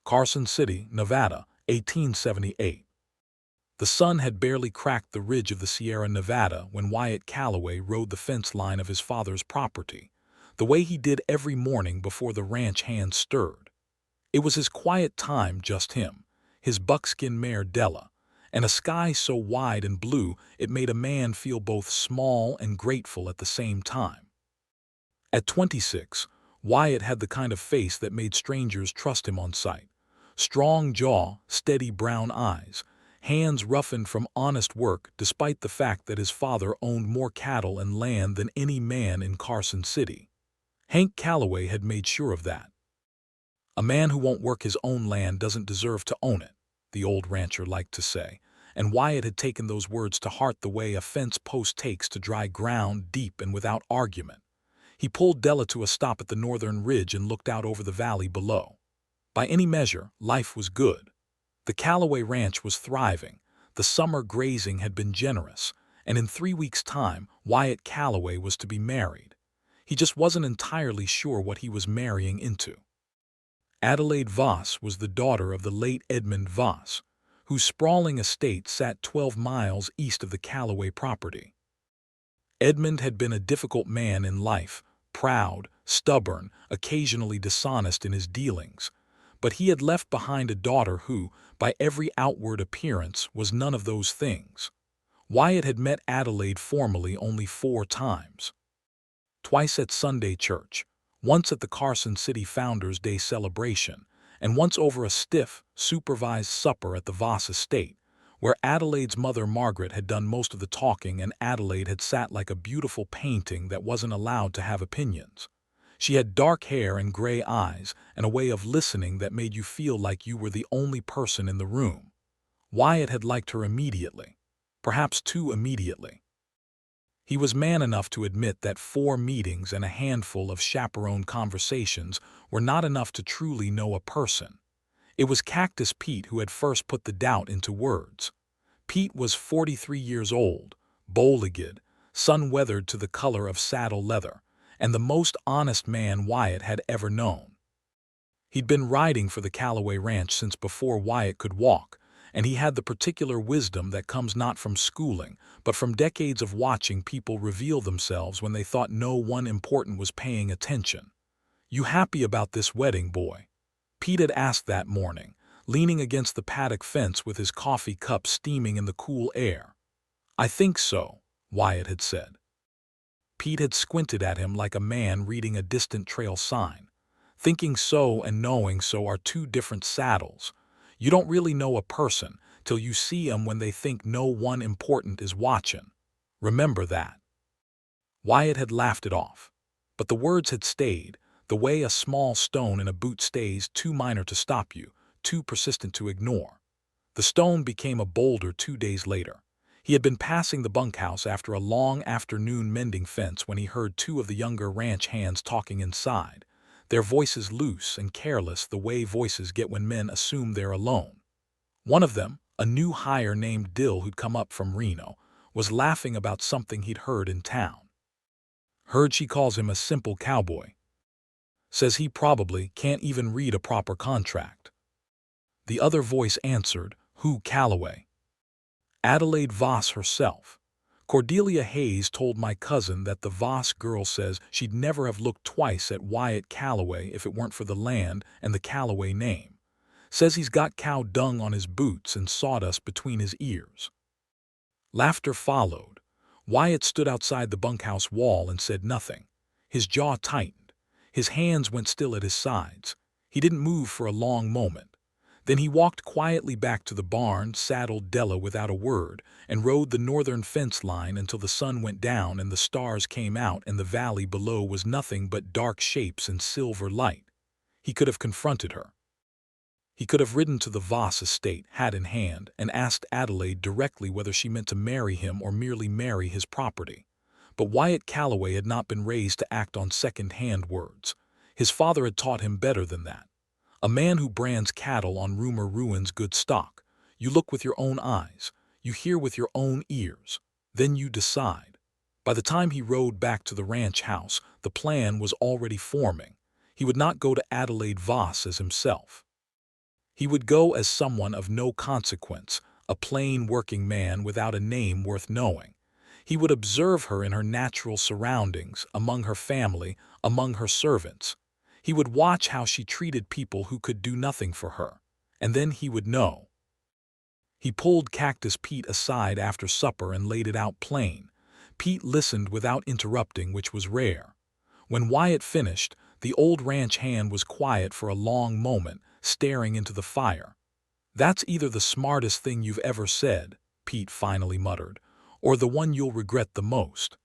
Carson City, Nevada, 1878. The sun had barely cracked the ridge of the Sierra Nevada when Wyatt Calloway rode the fence line of his father's property, the way he did every morning before the ranch hands stirred. It was his quiet time, just him, his buckskin mare Della, and a sky so wide and blue it made a man feel both small and grateful at the same time. At 26, Wyatt had the kind of face that made strangers trust him on sight. Strong jaw, steady brown eyes, hands roughened from honest work despite the fact that his father owned more cattle and land than any man in Carson City. Hank Calloway had made sure of that. "A man who won't work his own land doesn't deserve to own it," the old rancher liked to say, and Wyatt had taken those words to heart the way a fence post takes to dry ground, deep and without argument. He pulled Della to a stop at the northern ridge and looked out over the valley below. By any measure, life was good. The Calloway Ranch was thriving, the summer grazing had been generous, and in 3 weeks' time, Wyatt Calloway was to be married. He just wasn't entirely sure what he was marrying into. Adelaide Voss was the daughter of the late Edmund Voss, whose sprawling estate sat 12 miles east of the Calloway property. Edmund had been a difficult man in life, proud, stubborn, occasionally dishonest in his dealings, but he had left behind a daughter who, by every outward appearance, was none of those things. Wyatt had met Adelaide formally only 4 times. Twice at Sunday church, once at the Carson City Founders' Day celebration, and once over a stiff, supervised supper at the Voss estate, where Adelaide's mother Margaret had done most of the talking and Adelaide had sat like a beautiful painting that wasn't allowed to have opinions. She had dark hair and gray eyes and a way of listening that made you feel like you were the only person in the room. Wyatt had liked her immediately, perhaps too immediately. He was man enough to admit that 4 meetings and a handful of chaperone conversations were not enough to truly know a person. It was Cactus Pete who had first put the doubt into words. Pete was 43 years old, bow-legged, sun-weathered to the color of saddle leather, and the most honest man Wyatt had ever known. He'd been riding for the Calloway Ranch since before Wyatt could walk, and he had the particular wisdom that comes not from schooling, but from decades of watching people reveal themselves when they thought no one important was paying attention. "You happy about this wedding, boy?" Pete had asked that morning, leaning against the paddock fence with his coffee cup steaming in the cool air. "I think so," Wyatt had said. Pete had squinted at him like a man reading a distant trail sign. Thinking so and knowing so are 2 different saddles. You don't really know a person till you see 'em when they think no one important is watching. Remember that. Wyatt had laughed it off, but the words had stayed, the way a small stone in a boot stays, too minor to stop you, too persistent to ignore. The stone became a boulder 2 days later. He had been passing the bunkhouse after a long afternoon mending fence when he heard 2 of the younger ranch hands talking inside, their voices loose and careless the way voices get when men assume they're alone. One of them, a new hire named Dill who'd come up from Reno, was laughing about something he'd heard in town. "Heard she calls him a simple cowboy. Says he probably can't even read a proper contract." The other voice answered, "Who, Calloway?" "Adelaide Voss herself. Cordelia Hayes told my cousin that the Voss girl says she'd never have looked twice at Wyatt Calloway if it weren't for the land and the Calloway name. Says he's got cow dung on his boots and sawdust between his ears." Laughter followed. Wyatt stood outside the bunkhouse wall and said nothing. His jaw tightened. His hands went still at his sides. He didn't move for a long moment. Then he walked quietly back to the barn, saddled Della without a word, and rode the northern fence line until the sun went down and the stars came out and the valley below was nothing but dark shapes and silver light. He could have confronted her. He could have ridden to the Voss estate, hat in hand, and asked Adelaide directly whether she meant to marry him or merely marry his property. But Wyatt Calloway had not been raised to act on second-hand words. His father had taught him better than that. A man who brands cattle on rumor ruins good stock. You look with your own eyes, you hear with your own ears, then you decide. By the time he rode back to the ranch house, the plan was already forming. He would not go to Adelaide Voss as himself. He would go as someone of no consequence, a plain working man without a name worth knowing. He would observe her in her natural surroundings, among her family, among her servants. He would watch how she treated people who could do nothing for her. And then he would know. He pulled Cactus Pete aside after supper and laid it out plain. Pete listened without interrupting, which was rare. When Wyatt finished, the old ranch hand was quiet for a long moment, staring into the fire. "That's either the smartest thing you've ever said," Pete finally muttered, "or the one you'll regret the most."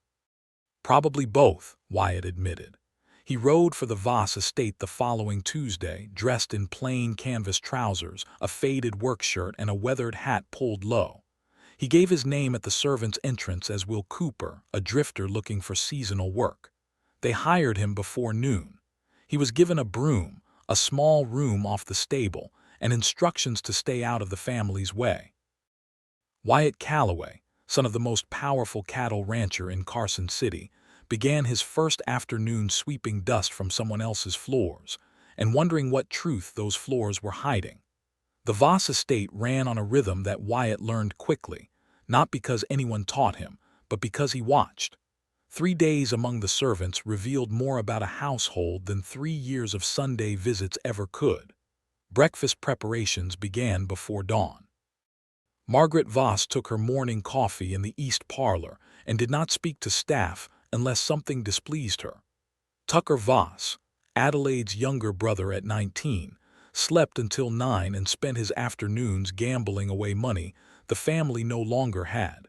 "Probably both," Wyatt admitted. He rode for the Voss estate the following Tuesday, dressed in plain canvas trousers, a faded work shirt, and a weathered hat pulled low. He gave his name at the servants' entrance as Will Cooper, a drifter looking for seasonal work. They hired him before noon. He was given a broom, a small room off the stable, and instructions to stay out of the family's way. Wyatt Calloway, son of the most powerful cattle rancher in Carson City, began his first afternoon sweeping dust from someone else's floors and wondering what truth those floors were hiding. The Voss estate ran on a rhythm that Wyatt learned quickly, not because anyone taught him, but because he watched. 3 days among the servants revealed more about a household than 3 years of Sunday visits ever could. Breakfast preparations began before dawn. Margaret Voss took her morning coffee in the east parlor and did not speak to staff unless something displeased her. Tucker Voss, Adelaide's younger brother at 19, slept until 9 and spent his afternoons gambling away money the family no longer had.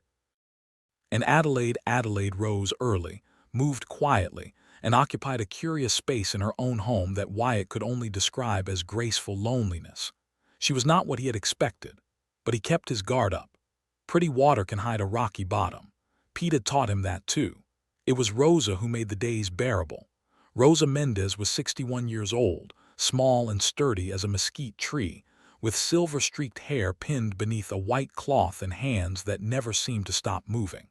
And Adelaide rose early, moved quietly, and occupied a curious space in her own home that Wyatt could only describe as graceful loneliness. She was not what he had expected, but he kept his guard up. Pretty water can hide a rocky bottom. Pete had taught him that too. It was Rosa who made the days bearable. Rosa Mendez was 61 years old, small and sturdy as a mesquite tree, with silver-streaked hair pinned beneath a white cloth and hands that never seemed to stop moving.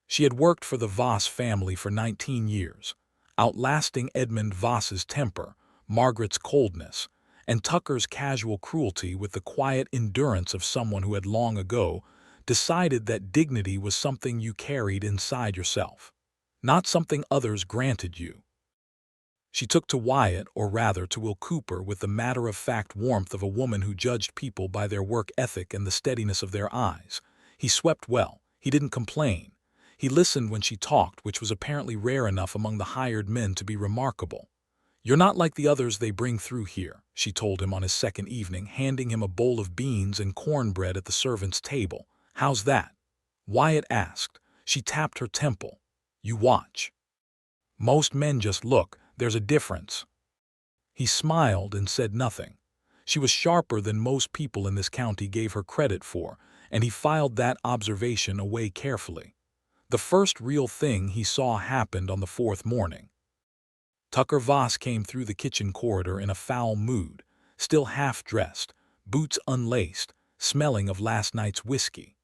She had worked for the Voss family for 19 years, outlasting Edmund Voss's temper, Margaret's coldness, and Tucker's casual cruelty with the quiet endurance of someone who had long ago decided that dignity was something you carried inside yourself, not something others granted you. She took to Wyatt, or rather to Will Cooper, with the matter-of-fact warmth of a woman who judged people by their work ethic and the steadiness of their eyes. He swept well. He didn't complain. He listened when she talked, which was apparently rare enough among the hired men to be remarkable. "You're not like the others they bring through here," she told him on his second evening, handing him a bowl of beans and cornbread at the servants' table. "How's that?" Wyatt asked. She tapped her temple. "You watch. Most men just look. There's a difference." He smiled and said nothing. She was sharper than most people in this county gave her credit for, and he filed that observation away carefully. The first real thing he saw happened on the 4th morning. Tucker Voss came through the kitchen corridor in a foul mood, still half-dressed, boots unlaced, smelling of last night's whiskey.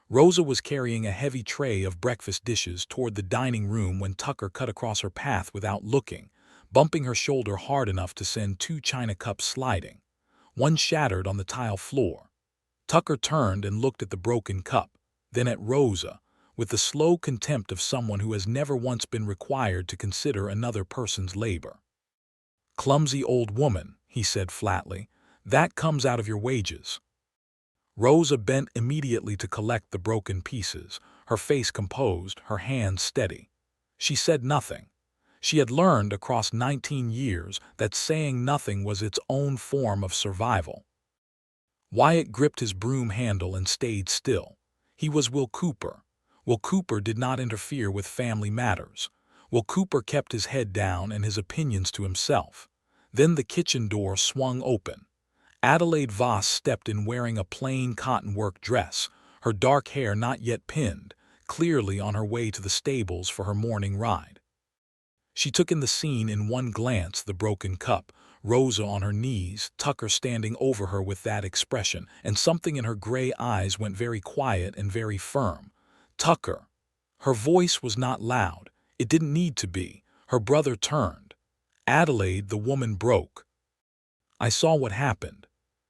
Rosa was carrying a heavy tray of breakfast dishes toward the dining room when Tucker cut across her path without looking, bumping her shoulder hard enough to send 2 china cups sliding. One shattered on the tile floor. Tucker turned and looked at the broken cup, then at Rosa, with the slow contempt of someone who has never once been required to consider another person's labor. "Clumsy old woman," he said flatly, "that comes out of your wages." Rosa bent immediately to collect the broken pieces, her face composed, her hands steady. She said nothing. She had learned across 19 years that saying nothing was its own form of survival. Wyatt gripped his broom handle and stayed still. He was Will Cooper. Will Cooper did not interfere with family matters. Will Cooper kept his head down and his opinions to himself. Then the kitchen door swung open. Adelaide Voss stepped in wearing a plain cotton work dress, her dark hair not yet pinned, clearly on her way to the stables for her morning ride. She took in the scene in one glance, the broken cup, Rosa on her knees, Tucker standing over her with that expression, and something in her gray eyes went very quiet and very firm. "Tucker." Her voice was not loud. It didn't need to be. Her brother turned. "Adelaide," the woman broke. "I saw what happened."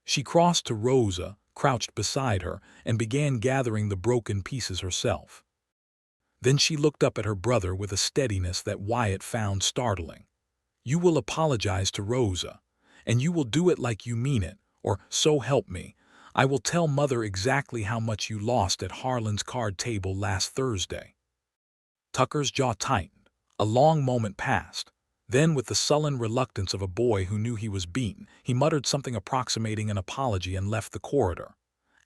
She crossed to Rosa, crouched beside her, and began gathering the broken pieces herself. Then she looked up at her brother with a steadiness that Wyatt found startling. "You will apologize to Rosa, and you will do it like you mean it, or so help me. I will tell Mother exactly how much you lost at Harlan's card table last Thursday." Tucker's jaw tightened. A long moment passed. Then, with the sullen reluctance of a boy who knew he was beaten, he muttered something approximating an apology and left the corridor.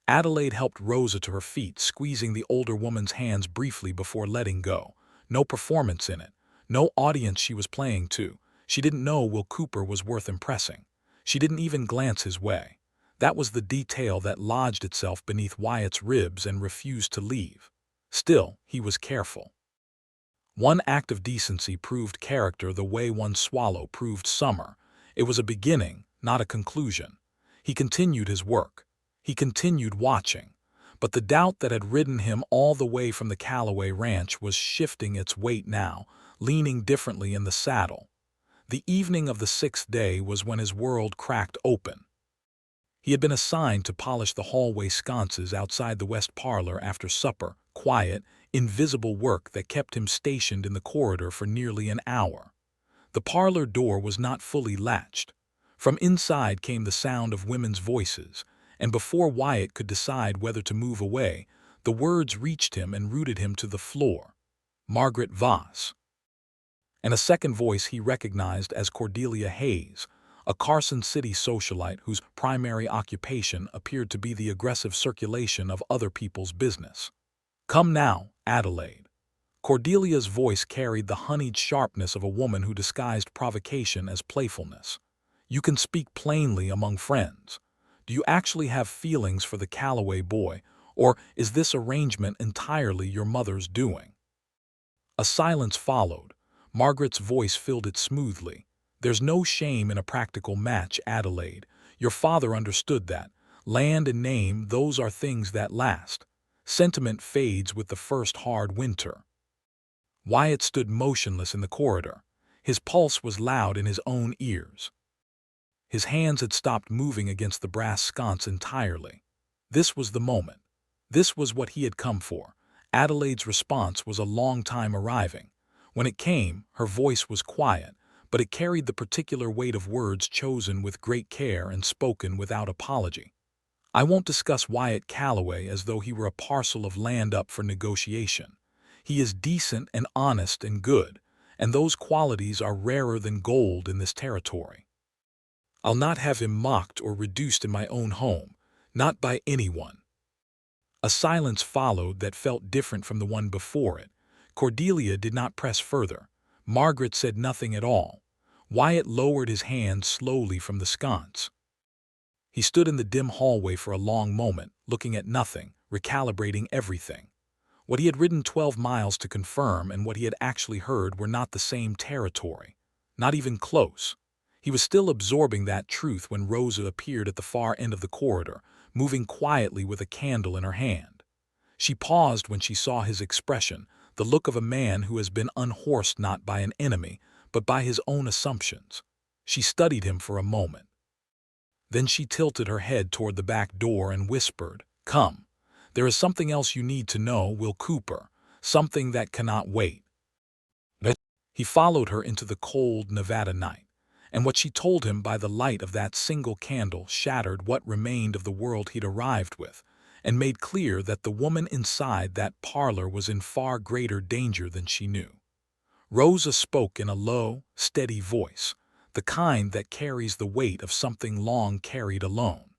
Adelaide helped Rosa to her feet, squeezing the older woman's hands briefly before letting go. No performance in it. No audience she was playing to. She didn't know Will Cooper was worth impressing. She didn't even glance his way. That was the detail that lodged itself beneath Wyatt's ribs and refused to leave. Still, he was careful. One act of decency proved character the way one swallow proved summer. It was a beginning, not a conclusion. He continued his work. He continued watching. But the doubt that had ridden him all the way from the Calloway ranch was shifting its weight now, leaning differently in the saddle. The evening of the 6th day was when his world cracked open. He had been assigned to polish the hallway sconces outside the west parlor after supper, quiet, invisible work that kept him stationed in the corridor for nearly an hour. The parlor door was not fully latched. From inside came the sound of women's voices, and before Wyatt could decide whether to move away, the words reached him and rooted him to the floor. Margaret Voss. And a second voice he recognized as Cordelia Hayes, a Carson City socialite whose primary occupation appeared to be the aggressive circulation of other people's business. "Come now, Adelaide." Cordelia's voice carried the honeyed sharpness of a woman who disguised provocation as playfulness. "You can speak plainly among friends. Do you actually have feelings for the Calloway boy, or is this arrangement entirely your mother's doing?" A silence followed. Margaret's voice filled it smoothly. "There's no shame in a practical match, Adelaide. Your father understood that. Land and name, those are things that last. Sentiment fades with the first hard winter." Wyatt stood motionless in the corridor. His pulse was loud in his own ears. His hands had stopped moving against the brass sconce entirely. This was the moment. This was what he had come for. Adelaide's response was a long time arriving. When it came, her voice was quiet, but it carried the particular weight of words chosen with great care and spoken without apology. "I won't discuss Wyatt Calloway as though he were a parcel of land up for negotiation. He is decent and honest and good, and those qualities are rarer than gold in this territory. I'll not have him mocked or reduced in my own home, not by anyone." A silence followed that felt different from the one before it. Cordelia did not press further. Margaret said nothing at all. Wyatt lowered his hand slowly from the sconce. He stood in the dim hallway for a long moment, looking at nothing, recalibrating everything. What he had ridden 12 miles to confirm and what he had actually heard were not the same territory. Not even close. He was still absorbing that truth when Rosa appeared at the far end of the corridor, moving quietly with a candle in her hand. She paused when she saw his expression, the look of a man who has been unhorsed not by an enemy, but by his own assumptions. She studied him for a moment. Then she tilted her head toward the back door and whispered, "Come. There is something else you need to know, Will Cooper, something that cannot wait." He followed her into the cold Nevada night, and what she told him by the light of that single candle shattered what remained of the world he'd arrived with, and made clear that the woman inside that parlor was in far greater danger than she knew. Rosa spoke in a low, steady voice, the kind that carries the weight of something long carried alone.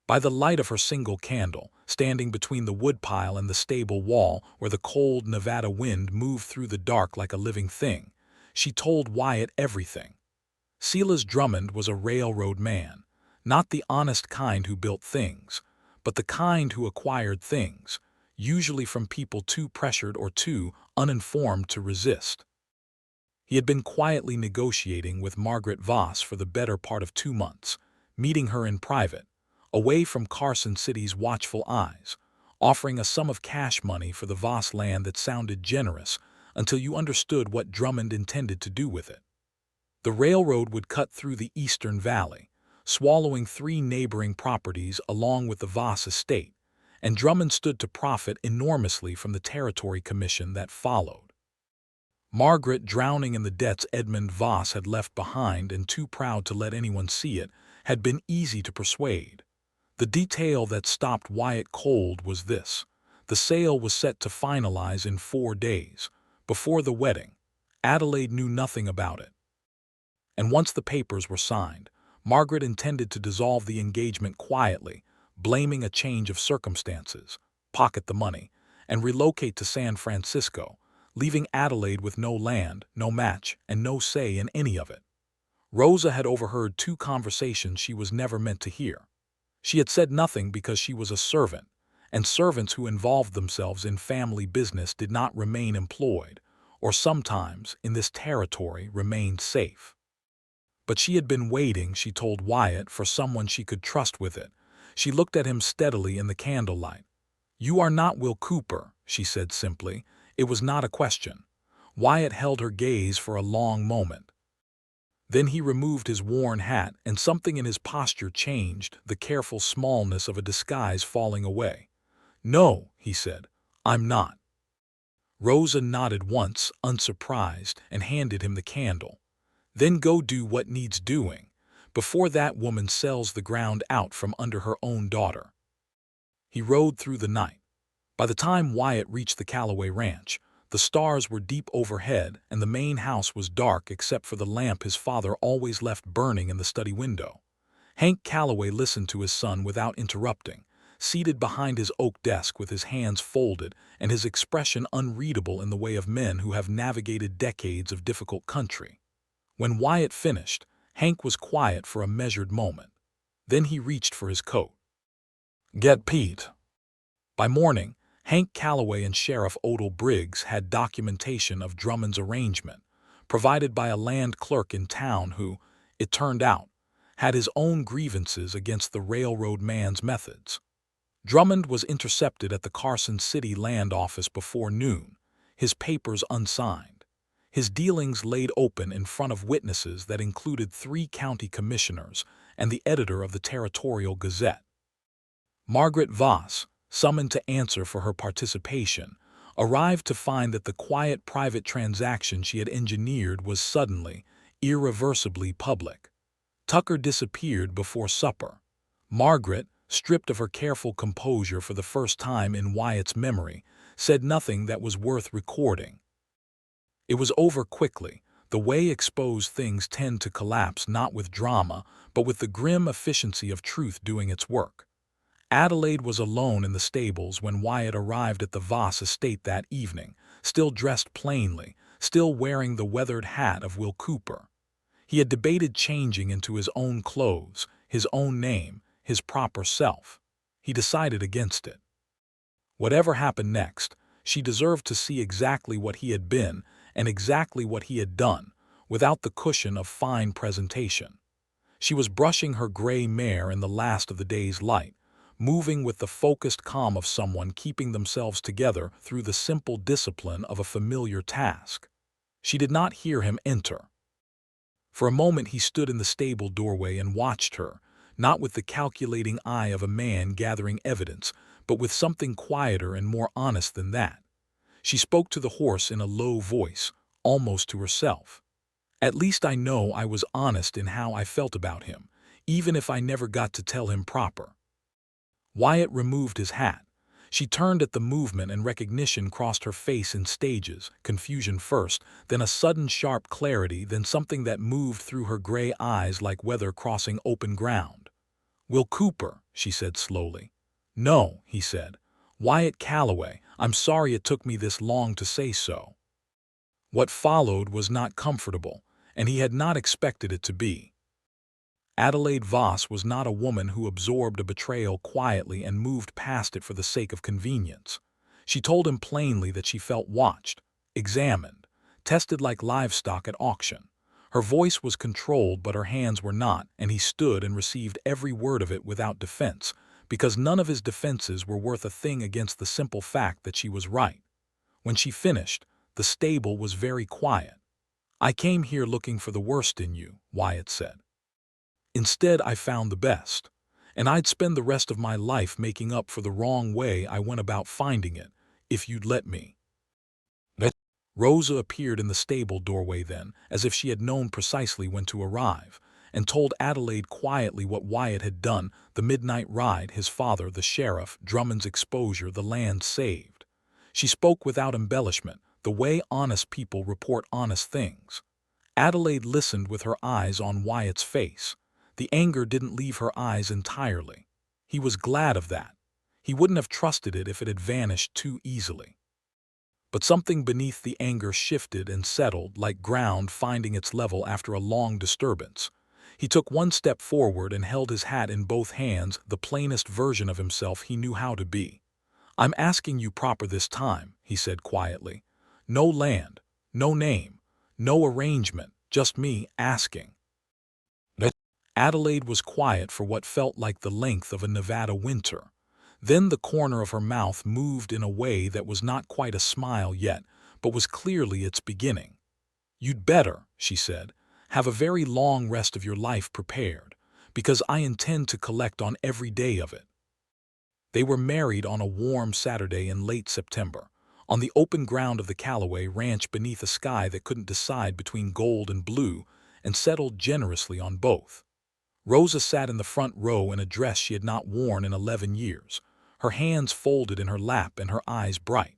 By the light of her single candle, standing between the woodpile and the stable wall where the cold Nevada wind moved through the dark like a living thing, she told Wyatt everything. Silas Drummond was a railroad man, not the honest kind who built things, but the kind who acquired things, usually from people too pressured or too uninformed to resist. He had been quietly negotiating with Margaret Voss for the better part of 2 months, meeting her in private, away from Carson City's watchful eyes, offering a sum of cash money for the Voss land that sounded generous until you understood what Drummond intended to do with it. The railroad would cut through the Eastern Valley, swallowing 3 neighboring properties along with the Voss estate, and Drummond stood to profit enormously from the territory commission that followed. Margaret, drowning in the debts Edmund Voss had left behind and too proud to let anyone see it, had been easy to persuade. The detail that stopped Wyatt cold was this: the sale was set to finalize in 4 days. Before the wedding, Adelaide knew nothing about it. And once the papers were signed, Margaret intended to dissolve the engagement quietly, blaming a change of circumstances, pocket the money, and relocate to San Francisco, leaving Adelaide with no land, no match, and no say in any of it. Rosa had overheard 2 conversations she was never meant to hear. She had said nothing because she was a servant, and servants who involved themselves in family business did not remain employed, or sometimes, in this territory, remained safe. But she had been waiting, she told Wyatt, for someone she could trust with it. She looked at him steadily in the candlelight. "You are not Will Cooper," she said simply. It was not a question. Wyatt held her gaze for a long moment. Then he removed his worn hat, and something in his posture changed, the careful smallness of a disguise falling away. "No," he said, "I'm not." Rosa nodded once, unsurprised, and handed him the candle. "Then go do what needs doing, before that woman sells the ground out from under her own daughter." He rode through the night. By the time Wyatt reached the Calloway ranch, the stars were deep overhead and the main house was dark except for the lamp his father always left burning in the study window. Hank Calloway listened to his son without interrupting, seated behind his oak desk with his hands folded and his expression unreadable in the way of men who have navigated decades of difficult country. When Wyatt finished, Hank was quiet for a measured moment. Then he reached for his coat. "Get Pete." By morning, Hank Calloway and Sheriff Odell Briggs had documentation of Drummond's arrangement, provided by a land clerk in town who, it turned out, had his own grievances against the railroad man's methods. Drummond was intercepted at the Carson City land office before noon, his papers unsigned, his dealings laid open in front of witnesses that included 3 county commissioners and the editor of the Territorial Gazette. Margaret Voss, summoned to answer for her participation, arrived to find that the quiet private transaction she had engineered was suddenly, irreversibly public. Tucker disappeared before supper. Margaret, stripped of her careful composure for the first time in Wyatt's memory, said nothing that was worth recording. It was over quickly, the way exposed things tend to collapse not with drama, but with the grim efficiency of truth doing its work. Adelaide was alone in the stables when Wyatt arrived at the Voss estate that evening, still dressed plainly, still wearing the weathered hat of Will Cooper. He had debated changing into his own clothes, his own name, his proper self. He decided against it. Whatever happened next, she deserved to see exactly what he had been and exactly what he had done, without the cushion of fine presentation. She was brushing her gray mare in the last of the day's light, moving with the focused calm of someone keeping themselves together through the simple discipline of a familiar task. She did not hear him enter. For a moment he stood in the stable doorway and watched her, not with the calculating eye of a man gathering evidence, but with something quieter and more honest than that. She spoke to the horse in a low voice, almost to herself. "At least I know I was honest in how I felt about him, even if I never got to tell him proper." Wyatt removed his hat. She turned at the movement and recognition crossed her face in stages, confusion first, then a sudden sharp clarity, then something that moved through her gray eyes like weather crossing open ground. "Will Cooper," she said slowly. "No," he said. "Wyatt Calloway, I'm sorry it took me this long to say so." What followed was not comfortable, and he had not expected it to be. Adelaide Voss was not a woman who absorbed a betrayal quietly and moved past it for the sake of convenience. She told him plainly that she felt watched, examined, tested like livestock at auction. Her voice was controlled, but her hands were not, and he stood and received every word of it without defense, because none of his defenses were worth a thing against the simple fact that she was right. When she finished, the stable was very quiet. "I came here looking for the worst in you," Wyatt said. Instead, I found the best. And I'd spend the rest of my life making up for the wrong way I went about finding it, if you'd let me. Rosa appeared in the stable doorway then, as if she had known precisely when to arrive, and told Adelaide quietly what Wyatt had done, the midnight ride, his father, the sheriff, Drummond's exposure, the land saved. She spoke without embellishment, the way honest people report honest things. Adelaide listened with her eyes on Wyatt's face. The anger didn't leave her eyes entirely. He was glad of that. He wouldn't have trusted it if it had vanished too easily. But something beneath the anger shifted and settled, like ground finding its level after a long disturbance. He took one step forward and held his hat in both hands, the plainest version of himself he knew how to be. "I'm asking you proper this time," he said quietly. "No land, no name, no arrangement, just me asking." Adelaide was quiet for what felt like the length of a Nevada winter. Then the corner of her mouth moved in a way that was not quite a smile yet, but was clearly its beginning. "You'd better," she said, "have a very long rest of your life prepared, because I intend to collect on every day of it." They were married on a warm Saturday in late September, on the open ground of the Calloway ranch beneath a sky that couldn't decide between gold and blue, and settled generously on both. Rosa sat in the front row in a dress she had not worn in 11 years, her hands folded in her lap and her eyes bright.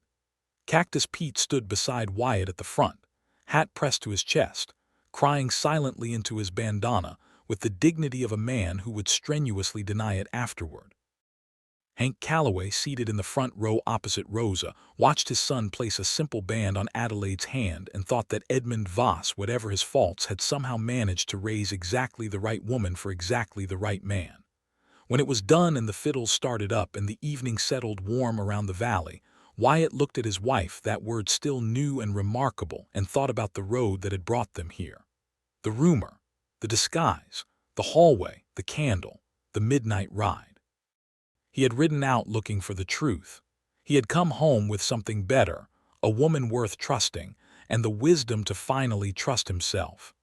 Cactus Pete stood beside Wyatt at the front, hat pressed to his chest, crying silently into his bandana with the dignity of a man who would strenuously deny it afterward. Hank Calloway, seated in the front row opposite Rosa, watched his son place a simple band on Adelaide's hand and thought that Adelaide Voss, whatever his faults, had somehow managed to raise exactly the right woman for exactly the right man. When it was done and the fiddles started up and the evening settled warm around the valley, Wyatt looked at his wife, that word still new and remarkable, and thought about the road that had brought them here. The rumor, the disguise, the hallway, the candle, the midnight ride. He had ridden out looking for the truth. He had come home with something better, a woman worth trusting, and the wisdom to finally trust himself.